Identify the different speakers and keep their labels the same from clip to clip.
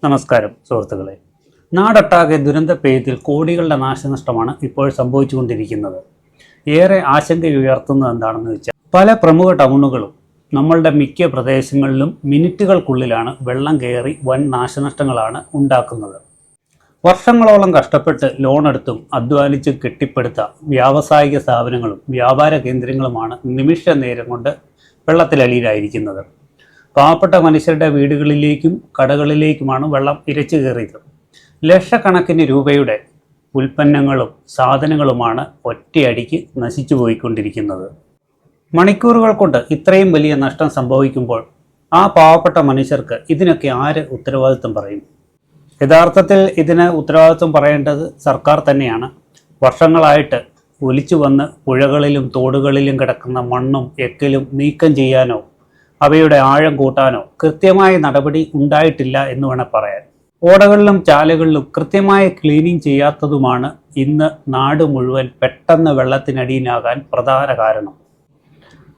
Speaker 1: നമസ്കാരം സുഹൃത്തുക്കളെ. നാടൊട്ടാകെ ദുരന്തപ്പെയ്ത്തിൽ കോടികളുടെ നാശനഷ്ടമാണ് ഇപ്പോൾ സംഭവിച്ചുകൊണ്ടിരിക്കുന്നത്. ഏറെ ആശങ്കയുയർത്തുന്നത് എന്താണെന്ന് വെച്ചാൽ പല പ്രമുഖ ടൗണുകളും നമ്മളുടെ മിക്ക പ്രദേശങ്ങളിലും മിനിറ്റുകൾക്കുള്ളിലാണ് വെള്ളം കയറി വൻ നാശനഷ്ടങ്ങളാണ് ഉണ്ടാക്കുന്നത്. വർഷങ്ങളോളം കഷ്ടപ്പെട്ട് ലോണെടുത്തും അധ്വാനിച്ചും കെട്ടിപ്പടുത്ത വ്യാവസായിക സ്ഥാപനങ്ങളും വ്യാപാര കേന്ദ്രങ്ങളുമാണ് നിമിഷ നേരം കൊണ്ട് വെള്ളത്തിലടിയിലായിരിക്കുന്നത്. പാവപ്പെട്ട മനുഷ്യരുടെ വീടുകളിലേക്കും കടകളിലേക്കുമാണ് വെള്ളം ഇരച്ചു കയറിയത്. ലക്ഷക്കണക്കിന് രൂപയുടെ ഉൽപ്പന്നങ്ങളും സാധനങ്ങളുമാണ് ഒറ്റയടിക്ക് നശിച്ചു പോയിക്കൊണ്ടിരിക്കുന്നത്. മണിക്കൂറുകൾ കൊണ്ട് ഇത്രയും വലിയ നഷ്ടം സംഭവിക്കുമ്പോൾ ആ പാവപ്പെട്ട മനുഷ്യർക്ക് ഇതിനൊക്കെ ആര് ഉത്തരവാദിത്വം പറയും? യഥാർത്ഥത്തിൽ ഇതിന് ഉത്തരവാദിത്വം പറയേണ്ടത് സർക്കാർ തന്നെയാണ്. വർഷങ്ങളായിട്ട് ഒലിച്ചു വന്ന് പുഴകളിലും തോടുകളിലും കിടക്കുന്ന മണ്ണും എക്കലും നീക്കം ചെയ്യാനോ അവയുടെ ആഴം കൂട്ടാനോ കൃത്യമായ നടപടി ഉണ്ടായിട്ടില്ല എന്ന് വേണം പറയാൻ. ഓടകളിലും ചാലുകളിലും കൃത്യമായ ക്ലീനിങ് ചെയ്യാത്തതുമാണ് ഇന്ന് നാട് മുഴുവൻ പെട്ടെന്ന് വെള്ളത്തിനടിയിലാകാൻ പ്രധാന കാരണം.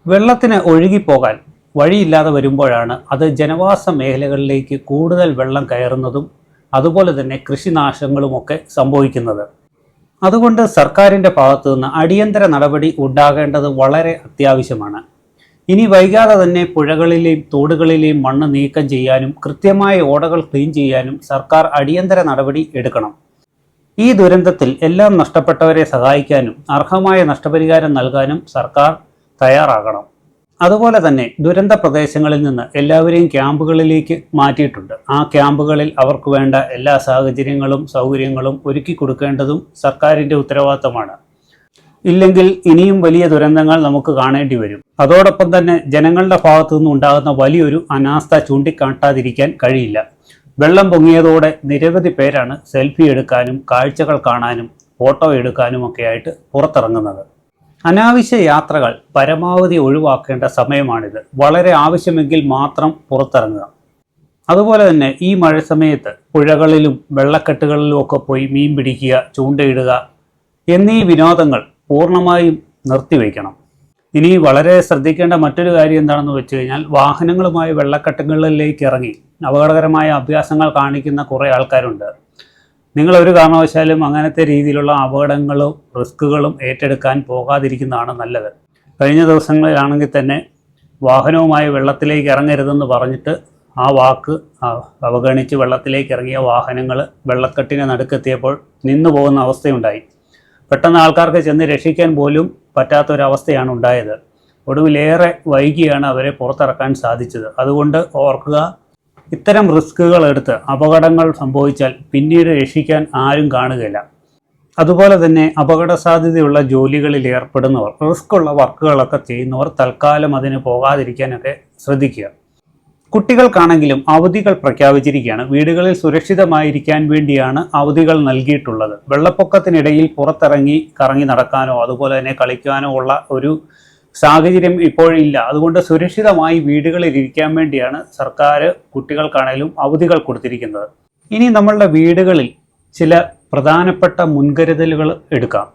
Speaker 1: വെള്ളത്തിന് ഒഴുകിപ്പോകാൻ വഴിയില്ലാതെ വരുമ്പോഴാണ് അത് ജനവാസ മേഖലകളിലേക്ക് കൂടുതൽ വെള്ളം കയറുന്നതും അതുപോലെ തന്നെ കൃഷിനാശങ്ങളുമൊക്കെ സംഭവിക്കുന്നത്. അതുകൊണ്ട് സർക്കാരിൻ്റെ ഭാഗത്തു നിന്ന് അടിയന്തര നടപടി ഉണ്ടാകേണ്ടത് വളരെ അത്യാവശ്യമാണ്. ഇനി വൈകാതെ തന്നെ പുഴകളിലെയും തോടുകളിലെയും മണ്ണ് നീക്കം ചെയ്യാനും കൃത്യമായ ഓടകൾ ക്ലീൻ ചെയ്യാനും സർക്കാർ അടിയന്തര നടപടി എടുക്കണം. ഈ ദുരന്തത്തിൽ എല്ലാം നഷ്ടപ്പെട്ടവരെ സഹായിക്കാനും അർഹമായ നഷ്ടപരിഹാരം നൽകാനും സർക്കാർ തയ്യാറാകണം. അതുപോലെ തന്നെ ദുരന്ത പ്രദേശങ്ങളിൽ നിന്ന് എല്ലാവരെയും ക്യാമ്പുകളിലേക്ക് മാറ്റിയിട്ടുണ്ട്. ആ ക്യാമ്പുകളിൽ അവർക്ക് വേണ്ട എല്ലാ സാഹചര്യങ്ങളും സൗകര്യങ്ങളും ഒരുക്കി കൊടുക്കേണ്ടതും സർക്കാരിൻ്റെ ഉത്തരവാദിത്തമാണ്. ഇല്ലെങ്കിൽ ഇനിയും വലിയ ദുരന്തങ്ങൾ നമുക്ക് കാണേണ്ടി വരും. അതോടൊപ്പം തന്നെ ജനങ്ങളുടെ ഭാഗത്തു നിന്നും ഉണ്ടാകുന്ന വലിയൊരു അനാസ്ഥ ചൂണ്ടിക്കാട്ടാതിരിക്കാൻ കഴിയില്ല. വെള്ളം പൊങ്ങിയതോടെ നിരവധി പേരാണ് സെൽഫി എടുക്കാനും കാഴ്ചകൾ കാണാനും ഫോട്ടോ എടുക്കാനും ഒക്കെ ആയിട്ട് പുറത്തിറങ്ങുന്നത്. അനാവശ്യ യാത്രകൾ പരമാവധി ഒഴിവാക്കേണ്ട സമയമാണിത്. വളരെ ആവശ്യമെങ്കിൽ മാത്രം പുറത്തിറങ്ങുക. അതുപോലെ തന്നെ ഈ മഴ സമയത്ത് പുഴകളിലും വെള്ളക്കെട്ടുകളിലും ഒക്കെ പോയി മീൻ പിടിക്കുക, ചൂണ്ടയിടുക എന്നീ വിനോദങ്ങൾ പൂർണ്ണമായും നിർത്തിവെക്കണം. ഇനി വളരെ ശ്രദ്ധിക്കേണ്ട മറ്റൊരു കാര്യം എന്താണെന്ന് വെച്ച് കഴിഞ്ഞാൽ വാഹനങ്ങളുമായി വെള്ളക്കെട്ടുകളിലേക്ക് ഇറങ്ങി അപകടകരമായ അഭ്യാസങ്ങൾ കാണിക്കുന്ന കുറേ ആൾക്കാരുണ്ട്. നിങ്ങളൊരു കാരണവശാലും അങ്ങനത്തെ രീതിയിലുള്ള അപകടങ്ങളും റിസ്കുകളും ഏറ്റെടുക്കാൻ പോകാതിരിക്കുന്നതാണ് നല്ലത്. കഴിഞ്ഞ ദിവസങ്ങളിലാണെങ്കിൽ തന്നെ വാഹനവുമായി വെള്ളത്തിലേക്ക് ഇറങ്ങരുതെന്ന് പറഞ്ഞിട്ട് ആ വാക്ക് അവഗണിച്ച് വെള്ളത്തിലേക്ക് ഇറങ്ങിയ വാഹനങ്ങൾ വെള്ളക്കെട്ടിന് നടുക്കെത്തിയപ്പോൾ നിന്നു പോകുന്ന അവസ്ഥയുണ്ടായി. പെട്ടെന്ന് ആൾക്കാർക്ക് ചെന്ന് രക്ഷിക്കാൻ പോലും പറ്റാത്തൊരവസ്ഥയാണ് ഉണ്ടായത്. ഒടുവിലേറെ വൈകിയാണ് അവരെ പുറത്തിറക്കാൻ സാധിച്ചത്. അതുകൊണ്ട് ഓർക്കുക, ഇത്തരം റിസ്കുകൾ എടുത്ത് അപകടങ്ങൾ സംഭവിച്ചാൽ പിന്നീട് രക്ഷിക്കാൻ ആരും കാണുകയില്ല. അതുപോലെ തന്നെ അപകട സാധ്യതയുള്ള ജോലികളിൽ ഏർപ്പെടുന്നവർ, റിസ്ക്കുള്ള വർക്കുകളൊക്കെ ചെയ്യുന്നവർ തൽക്കാലം അതിന് പോകാതിരിക്കാനൊക്കെ ശ്രദ്ധിക്കുക. കുട്ടികൾക്കാണെങ്കിലും അവധികൾ പ്രഖ്യാപിച്ചിരിക്കുകയാണ്. വീടുകളിൽ സുരക്ഷിതമായിരിക്കാൻ വേണ്ടിയാണ് അവധികൾ നൽകിയിട്ടുള്ളത്. വെള്ളപ്പൊക്കത്തിനിടയിൽ പുറത്തിറങ്ങി കറങ്ങി നടക്കാനോ അതുപോലെ തന്നെ കളിക്കാനോ ഉള്ള ഒരു സാഹചര്യം ഇപ്പോഴില്ല. അതുകൊണ്ട് സുരക്ഷിതമായി വീടുകളിൽ ഇരിക്കാൻ വേണ്ടിയാണ് സർക്കാർ കുട്ടികൾക്കാണെങ്കിലും അവധികൾ കൊടുത്തിരിക്കുന്നത്. ഇനി നമ്മളുടെ വീടുകളിൽ ചില പ്രധാനപ്പെട്ട മുൻകരുതലുകൾ എടുക്കാം.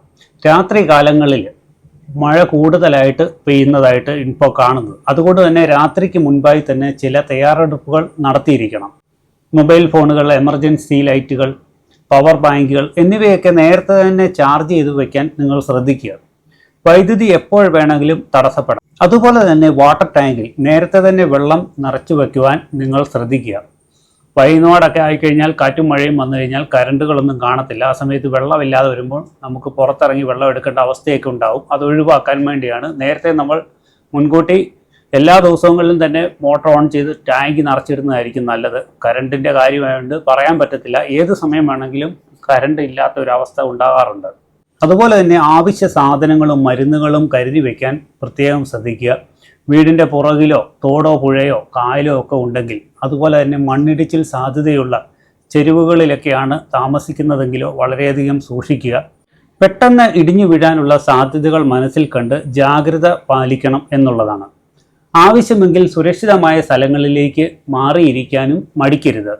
Speaker 1: രാത്രി കാലങ്ങളിൽ മഴ കൂടുതലായിട്ട് പെയ്യുന്നതായിട്ട് ഇപ്പോൾ കാണുന്നത്. അതുകൊണ്ട് തന്നെ രാത്രിക്ക് മുൻപായി തന്നെ ചില തയ്യാറെടുപ്പുകൾ നടത്തിയിരിക്കണം. മൊബൈൽ ഫോണുകൾ, എമർജൻസി ലൈറ്റുകൾ, പവർ ബാങ്കുകൾ എന്നിവയൊക്കെ നേരത്തെ തന്നെ ചാർജ് ചെയ്ത് വയ്ക്കാൻ നിങ്ങൾ ശ്രദ്ധിക്കുക. വൈദ്യുതി എപ്പോൾ വേണമെങ്കിലും തടസ്സപ്പെടാം. അതുപോലെ തന്നെ വാട്ടർ ടാങ്കിൽ നേരത്തെ തന്നെ വെള്ളം നിറച്ചു വയ്ക്കുവാൻ നിങ്ങൾ ശ്രദ്ധിക്കുക. വൈകുന്നേരമൊക്കെ ആയിക്കഴിഞ്ഞാൽ കാറ്റും മഴയും വന്നു കഴിഞ്ഞാൽ കറണ്ടുകളൊന്നും കാണത്തില്ല. ആ സമയത്ത് വെള്ളമില്ലാതെ വരുമ്പോൾ നമുക്ക് പുറത്തിറങ്ങി വെള്ളം എടുക്കേണ്ട അവസ്ഥയൊക്കെ ഉണ്ടാവും. അത് ഒഴിവാക്കാൻ വേണ്ടിയാണ് നേരത്തെ നമ്മൾ മുൻകൂട്ടി എല്ലാ ദിവസങ്ങളിലും തന്നെ മോട്ടോർ ഓൺ ചെയ്ത് ടാങ്ക് നിറച്ചിരുന്നതായിരിക്കും നല്ലത്. കറണ്ടിൻ്റെ കാര്യമായതുകൊണ്ട് പറയാൻ പറ്റത്തില്ല, ഏത് സമയം വേണമെങ്കിലും കറണ്ട് ഇല്ലാത്ത ഒരവസ്ഥ ഉണ്ടാകാറുണ്ട്. അതുപോലെ തന്നെ ആവശ്യ സാധനങ്ങളും മരുന്നുകളും കരുതി വയ്ക്കാൻ പ്രത്യേകം ശ്രദ്ധിക്കുക. വീടിൻ്റെ പുറകിലോ തോടോ പുഴയോ കായലോ ഒക്കെ ഉണ്ടെങ്കിൽ, അതുപോലെ തന്നെ മണ്ണിടിച്ചിൽ സാധ്യതയുള്ള ചെരുവുകളിലൊക്കെയാണ് താമസിക്കുന്നതെങ്കിലോ വളരെയധികം സൂക്ഷിക്കുക. പെട്ടെന്ന് ഇടിഞ്ഞു വീഴാനുള്ള സാധ്യതകൾ മനസ്സിൽ കണ്ട് ജാഗ്രത പാലിക്കണം എന്നുള്ളതാണ്. ആവശ്യമെങ്കിൽ സുരക്ഷിതമായ സ്ഥലങ്ങളിലേക്ക് മാറിയിരിക്കാനും മടിക്കരുത്.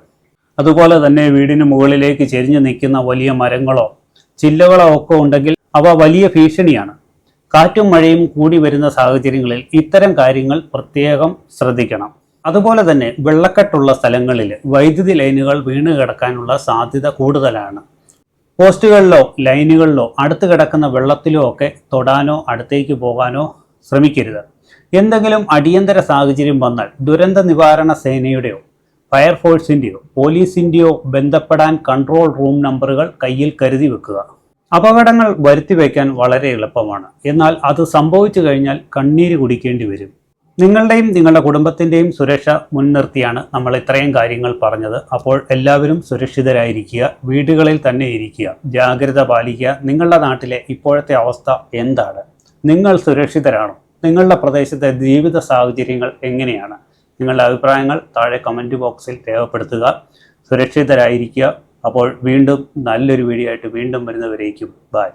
Speaker 1: അതുപോലെ തന്നെ വീടിന് മുകളിലേക്ക് ചെരിഞ്ഞു നിൽക്കുന്ന വലിയ മരങ്ങളോ ചില്ലകളോ ഒക്കെ ഉണ്ടെങ്കിൽ അവ വലിയ ഭീഷണിയാണ്. കാറ്റും മഴയും കൂടി വരുന്ന സാഹചര്യങ്ങളിൽ ഇത്തരം കാര്യങ്ങൾ പ്രത്യേകം ശ്രദ്ധിക്കണം. അതുപോലെ തന്നെ വെള്ളക്കെട്ടുള്ള സ്ഥലങ്ങളിൽ വൈദ്യുതി ലൈനുകൾ വീണ് കിടക്കാനുള്ള സാധ്യത കൂടുതലാണ്. പോസ്റ്റുകളിലോ ലൈനുകളിലോ അടുത്ത് കിടക്കുന്ന വെള്ളത്തിലോ ഒക്കെ തൊടാനോ അടുത്തേക്ക് പോകാനോ ശ്രമിക്കരുത്. എന്തെങ്കിലും അടിയന്തര സാഹചര്യം വന്നാൽ ദുരന്ത നിവാരണ സേനയുടെയോ ഫയർഫോഴ്സിൻ്റെയോ പോലീസിൻ്റെയോ ബന്ധപ്പെടാൻ കൺട്രോൾ റൂം നമ്പറുകൾ കയ്യിൽ കരുതി വെക്കുക. അപകടങ്ങൾ വരുത്തി വയ്ക്കാൻ വളരെ എളുപ്പമാണ്, എന്നാൽ അത് സംഭവിച്ചു കഴിഞ്ഞാൽ കണ്ണീര് കുടിക്കേണ്ടി വരും. നിങ്ങളുടെയും നിങ്ങളുടെ കുടുംബത്തിൻ്റെയും സുരക്ഷ മുൻനിർത്തിയാണ് നമ്മൾ ഇത്രയും കാര്യങ്ങൾ പറഞ്ഞത്. അപ്പോൾ എല്ലാവരും സുരക്ഷിതരായിരിക്കുക, വീടുകളിൽ തന്നെ ഇരിക്കുക, ജാഗ്രത പാലിക്കുക. നിങ്ങളുടെ നാട്ടിലെ ഇപ്പോഴത്തെ അവസ്ഥ എന്താണ്? നിങ്ങൾ സുരക്ഷിതരാണോ? നിങ്ങളുടെ പ്രദേശത്തെ ജീവിത സാഹചര്യങ്ങൾ എങ്ങനെയാണ്? നിങ്ങളുടെ അഭിപ്രായങ്ങൾ താഴെ കമൻറ്റ് ബോക്സിൽ രേഖപ്പെടുത്തുക. സുരക്ഷിതരായിരിക്കുക. അപ്പോൾ വീണ്ടും നല്ലൊരു വീഡിയോ ആയിട്ട് വീണ്ടും വരുന്നവരേക്കും ബൈ.